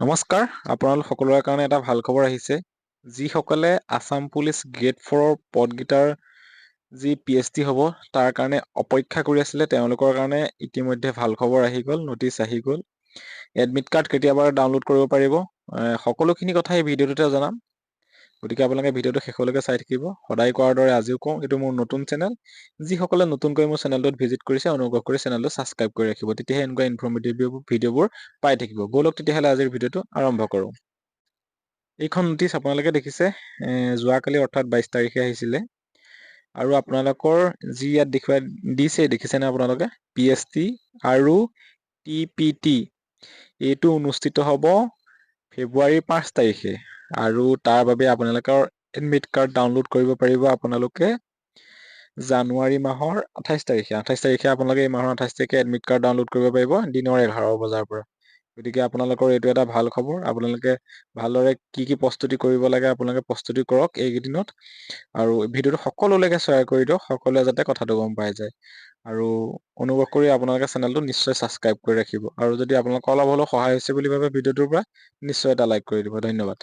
নমস্কাৰ, আপোনালোক সকলোৰে কাৰণে এটা ভাল খবৰ আহিছে। যিসকলে আছাম পুলিচ গ্ৰেড 4ৰ পদকেইটাৰ যি PhD হ'ব তাৰ কাৰণে অপেক্ষা কৰি আছিলে, তেওঁলোকৰ কাৰণে ইতিমধ্যে ভাল খবৰ আহি গ'ল, নটিচ আহি গ'ল। এডমিট কাৰ্ড কেতিয়াবা ডাউনলোড কৰিব পাৰিব। সকলোখিনি কথা এই ভিডিঅ'টোতে জনাম। গতিকে আপোনালোকে ভিডিঅ'টো শেষলৈকে চাই থাকিব। সদায় কোৱাৰ দৰে আজিও কওঁ, এইটো মোৰ নতুন চেনেল। যিসকলে নতুনকৈ মোৰ চেনেলটোত ভিজিট কৰিছে, অনুগ্ৰহ কৰি চেনেলটো ছাবস্ক্ৰাইব কৰি ৰাখিব। তেতিয়াহে এনেকুৱা ইনফৰ্মেটিভ ভিডিঅ'বোৰ পাই থাকিব। ব'লক তেতিয়াহ'লে আজিৰ ভিডিঅ'টো আৰম্ভ কৰোঁ। এইখন নটিচ আপোনালোকে দেখিছে, যোৱাকালি অৰ্থাৎ 22 তাৰিখে আহিছিলে। আৰু আপোনালোকৰ যি ইয়াত দেখুৱাই দিছে, দেখিছেনে আপোনালোকে? PST আৰু TPT এইটো অনুষ্ঠিত হ'ব ফেব্ৰুৱাৰী 5 তাৰিখে। আৰু তাৰ বাবে আপোনালোকৰ এডমিট কাৰ্ড ডাউনলোড কৰিব পাৰিব আপোনালোকে জানুৱাৰী মাহৰ 28 তাৰিখে। 28 তাৰিখে আপোনালোকে এই মাহৰ 28 তাৰিখে এডমিট কাৰ্ড ডাউনলোড কৰিব পাৰিব দিনৰ 11 বজাৰ পৰা। গতিকে আপোনালোকৰ এইটো এটা ভাল খবৰ। আপোনালোকে ভালদৰে কি প্ৰস্তুতি কৰিব লাগে আপোনালোকে প্ৰস্তুতি কৰক এইকেইদিনত। আৰু ভিডিঅ'টো সকলোলৈকে শ্বেয়াৰ কৰি দিয়ক, সকলোৱে যাতে কথাটো গম পাই যায়। আৰু অনুগ্ৰহ কৰি আপোনালোকে চেনেলটো নিশ্চয় ছাবস্ক্ৰাইব কৰি ৰাখিব। আৰু যদি আপোনালোকৰ অলপ হ'লেও সহায় হৈছে বুলি ভাবে ভিডিঅ'টোৰ পৰা, নিশ্চয় এটা লাইক কৰি দিব। ধন্যবাদ।